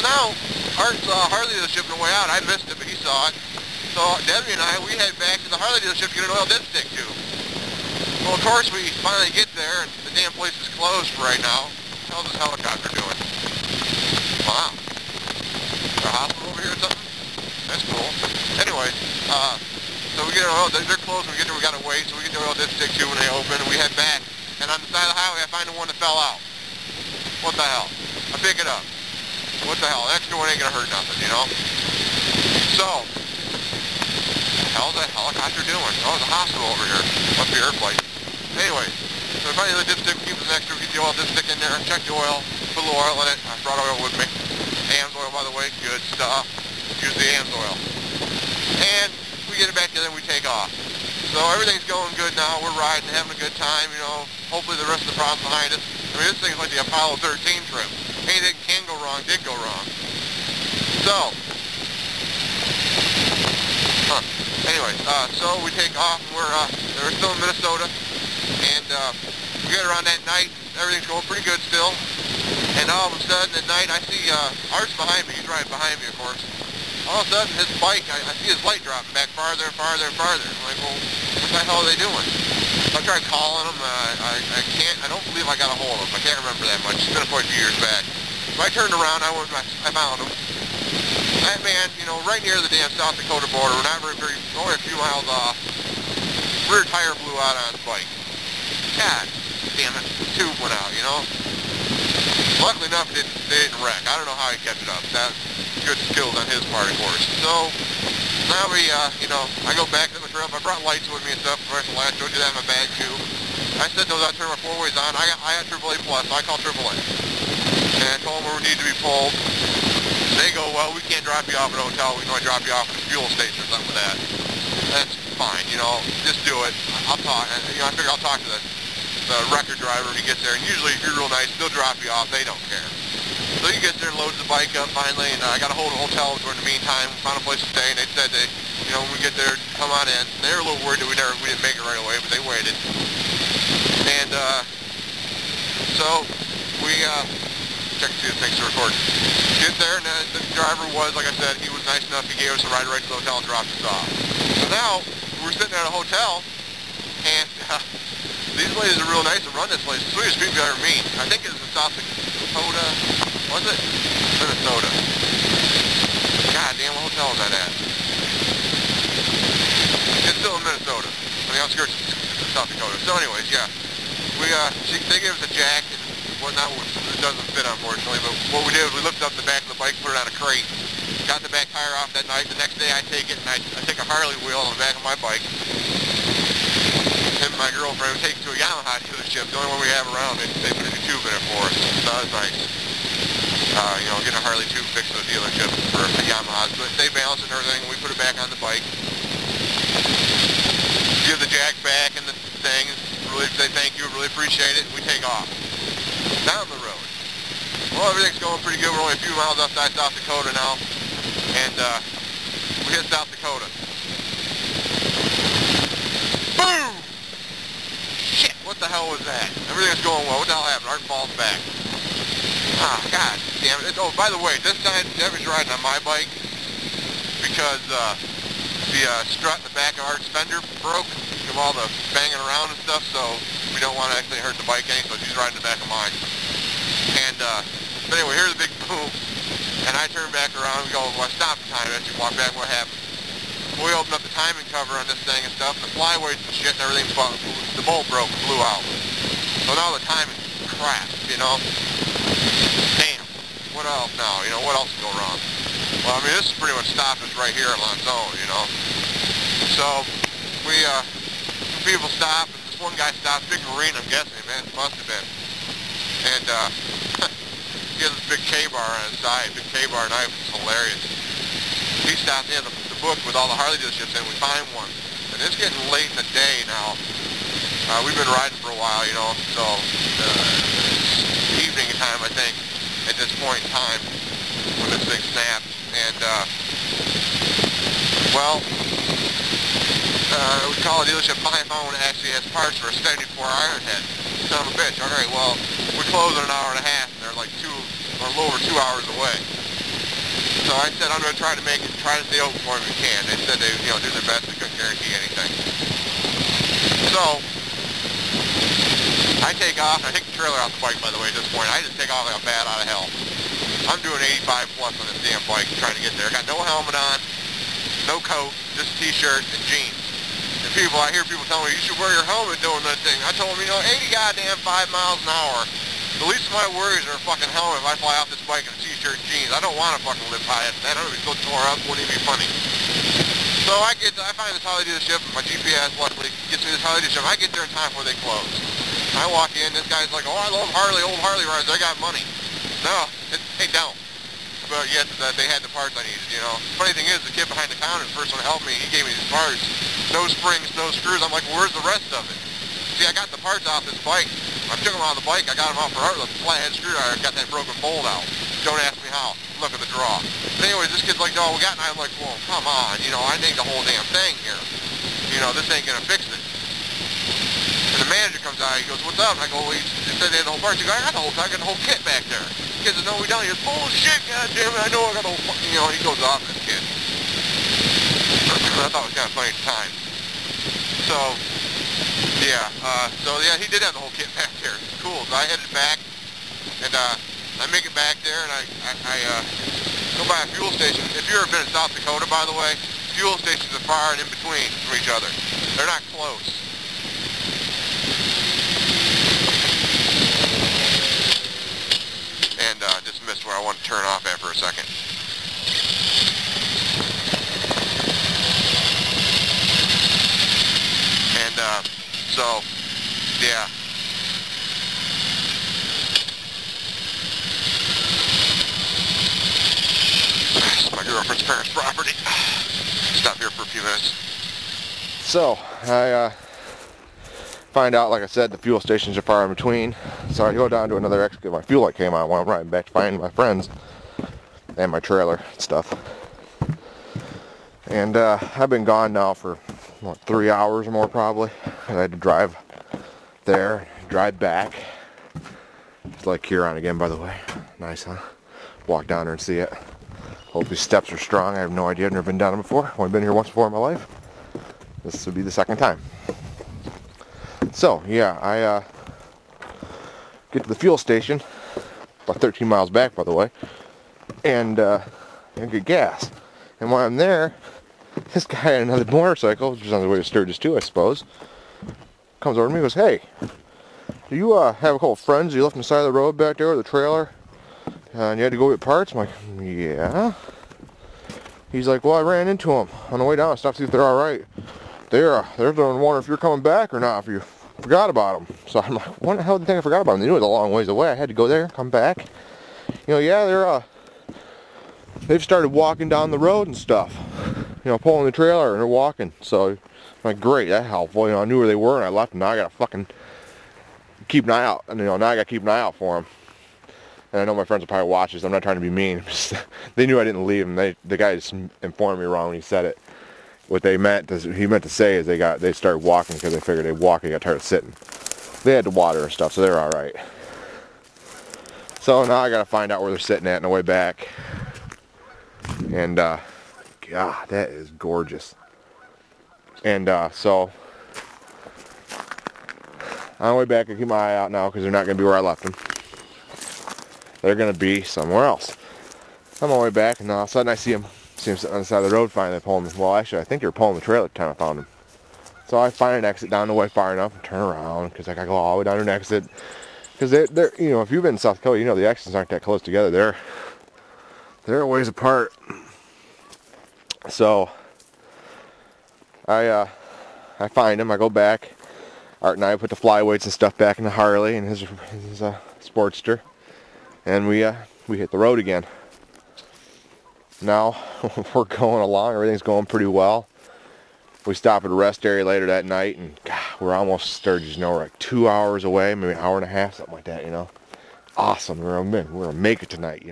now, Art saw a Harley dealership on the way out. I missed it, but he saw it. So Debbie and I, we head back to the Harley dealership to get an oil dipstick too. Well, of course, we finally get there, and the damn place is closed for right now. How's this helicopter doing? Wow. Is there a hospital over here or something? That's cool. Anyways, so we get our oil, they're closed when we get there, we gotta wait, so we get the oil dipstick too when they open, and we head back. And on the side of the highway, I find the one that fell out. What the hell? I pick it up. What the hell? The extra one ain't gonna hurt nothing, you know? So, how's that helicopter doing? Oh, there's a hospital over here. Must be airplane. Anyway, so we find the dipstick, we keep this extra, we get the oil dipstick in there, check the oil, put a little oil in it. I brought oil with me. AMS oil, by the way, good stuff. Use the AMS oil. And we get it back together and we take off. So everything's going good now. We're riding, having a good time, you know. Hopefully the rest of the problem's behind us. I mean, this thing's like the Apollo 13 trip. Anything can go wrong, did go wrong. So, anyway, so we take off, and we're still in Minnesota, and we get around that night, everything's going pretty good still, and all of a sudden at night I see Art's behind me, he's riding behind me of course. All of a sudden his bike, I see his light dropping back farther and farther and farther. I'm like, well, what the hell are they doing? So I tried calling him, I don't believe I got a hold of him, I can't remember that much, it's been quite a few years back. So I turned around, I found him. That man, you know, right near the damn South Dakota border, we're not only a few miles off, rear tire blew out on his bike. God damn it, the tube went out, you know. Luckily enough, they didn't wreck. I don't know how he kept it up. That's good skills on his part, of course. So, now we, you know, I go back to the trip. I brought lights with me and stuff. I showed you that in my bag, too. I set those out, turned my four-ways on. I got AAA+, so I called AAA. And I told them where we need to be pulled. They go, well, we can't drop you off at a hotel. We can only drop you off at a fuel station or something like that. That's fine, you know, just do it. I'll talk, you know, I figure I'll talk to the record driver when he gets there, and usually if you're real nice, they'll drop you off, they don't care. So he gets there and loads the bike up finally, and I got a hold of a hotel during the meantime, found a place to stay, and they said they, you know, when we get there, come on in. And they were a little worried that we didn't make it right away, but they waited. And so we check to see if things are recording. Get there, and the driver was, like I said, he was nice enough, he gave us a ride right to the hotel and dropped us off. So now, we're sitting at a hotel, and these ladies are real nice to run this place. The sweetest people I've ever met. I think it's in South Dakota. Was it? Minnesota. God damn, what hotel is that at? It's still in Minnesota. On the outskirts of South Dakota. So anyways, yeah. They gave us a jack and whatnot, which doesn't fit unfortunately, but what we did was we lifted up the back of the bike, put it on a crate, got the back tire off that night. The next day I take it and I take a Harley wheel on the back of my bike. Him and my girlfriend, we take it to a Yamaha dealership, the only one we have around, and they put a new tube in it for us. So that was nice. You know, getting a Harley tube fixed at a dealership for the Yamahas, but they balance it and everything, and we put it back on the bike. Give the jack back and the thing, really say thank you, really appreciate it, and we take off. Down the road. Well, everything's going pretty good, we're only a few miles outside South Dakota now, and we hit South Dakota. Boom! Shit, what the hell was that? Everything's going well. What the hell happened? Art falls back. Ah, god damn it. Oh, by the way, this time Debbie's riding on my bike because the strut in the back of Art's fender broke from all the banging around and stuff, so we don't want to actually hurt the bike any, so she's riding the back of mine. And, but anyway, here's a big boom, and I turn back around and we go, well, stop the time, as you walk back, what happened? We opened up the timing cover on this thing and stuff, and the flyweights and shit and everything, the bolt broke and blew out. So now the timing's crap, you know? Damn. What else now? You know, what else can go wrong? Well, I mean, this is pretty much stopped us right here in Lanzone, you know? So, we, people stop, and this one guy stopped, big Marine, I'm guessing, man, must have been. And, he has this big K-bar on his side, big K-bar knife, it's hilarious. He stopped in the book with all the Harley dealerships and we find one. And it's getting late in the day now. We've been riding for a while, you know, so it's evening time, I think, at this point in time when this thing snapped. And, well, we call a dealership, finally found one that actually has parts for a 74 Ironhead. Son of a bitch. Alright, well, we close in an hour and a half and they're like a little over 2 hours away. So I said, I'm going to try to stay open for them if we can. They said they, do their best. They couldn't guarantee anything. So I take off. I take the trailer off the bike, by the way, at this point. I just take off like a bat out of hell. I'm doing 85 plus on this damn bike trying to get there. I got no helmet on, no coat, just a t-shirt and jeans. And I hear people telling me, you should wear your helmet doing that thing. I told them, 80 goddamn 5 miles an hour. The least of my worries are a fucking helmet if I fly off this bike in a t-shirt and jeans. I don't want to fucking live high at that. I don't even go tore up. Wouldn't even be funny. So I find this Harley dealership. My GPS luckily gets me this Harley dealership. I get there in time before they close. I walk in. This guy's like, oh, I love Harley, old Harley riders. I got money. No, they don't. But yet they had the parts I needed, Funny thing is, the kid behind the counter, the person who helped me, he gave me these parts. No springs, no screws. I'm like, well, where's the rest of it? See, I got the parts off this bike. I took them out of the bike. I got them out for the flathead screwdriver. I got that broken bolt out. Don't ask me how. Look at the draw. But anyways, this kid's like, no, we got it. And I'm like, well, come on. I need the whole damn thing here. This ain't going to fix it. And the manager comes out. He goes, what's up? And I go, well, he said they had the whole parts. He goes, I got the whole kit back there. The kid says, no, we don't. He goes, bullshit, goddammit. I know I got the whole fucking, he goes off this kid. I thought it was kind of funny at the time. So, yeah, he did have the whole kit back there. It's cool. So I headed back, and I make it back there, and I go by a fuel station. If you've ever been in South Dakota, by the way, fuel stations are far and in between from each other. They're not close. And just missed where I want to turn off at for a second. And so, yeah. It's my girlfriend's parents' property. Stop here for a few minutes. So, I find out, like I said, the fuel stations are far in between. So I go down to another exit. My fuel light came on while I'm riding back to find my friends and my trailer and stuff. And I've been gone now for, what, 3 hours or more probably. And I had to drive there, drive back. It's like Huron again, by the way. Nice, huh? Walk down there and see it. Hope these steps are strong. I have no idea. I've never been down them before. I've only been here once before in my life. This would be the second time. So, yeah, I get to the fuel station, about 13 miles back, by the way, and get gas. And while I'm there, this guy on another motorcycle, which is on the way to Sturgis too, I suppose, comes over to me and goes, hey, do you have a couple friends you left on the side of the road back there with a trailer, and you had to go get parts? I'm like, yeah. He's like, well, I ran into them on the way down. I stopped to see if they're all right. They're wondering if you're coming back or not, if you forgot about them. So I'm like, what the hell did you think I forgot about them? They knew it was a long ways away. I had to go there, come back. Yeah, they've started walking down the road and stuff. Pulling the trailer and they're walking. So I'm like, great, that's helpful. I knew where they were and I left them. Now I gotta fucking keep an eye out. And now I gotta keep an eye out for them. And I know my friends will probably watch this. I'm not trying to be mean. They knew I didn't leave them. The guy just informed me wrong when he said it. What he meant to say is they started walking because they figured they'd walk and got tired of sitting. They had to water and stuff, so they're all right. So now I gotta find out where they're sitting at on the way back. And God, that is gorgeous. And so on the way back, I keep my eye out now because they're not gonna be where I left them. They're gonna be somewhere else. I'm on my way back, and all of a sudden I see them sitting on the side of the road finally pulling them. Well, actually, I think they were pulling the trailer at the time I found them. So I find an exit down the way far enough and turn around because I gotta go all the way down to an exit. Because they're if you've been in South Dakota, the exits aren't that close together. They're a ways apart. So I find him. I go back. Art and I put the flyweights and stuff back in the Harley and his Sportster, and we hit the road again. Now we're going along. Everything's going pretty well. We stop at a rest area later that night, and God, we're almost Sturgis. We're like 2 hours away, maybe an hour and a half, something like that. Awesome. We're gonna make it tonight.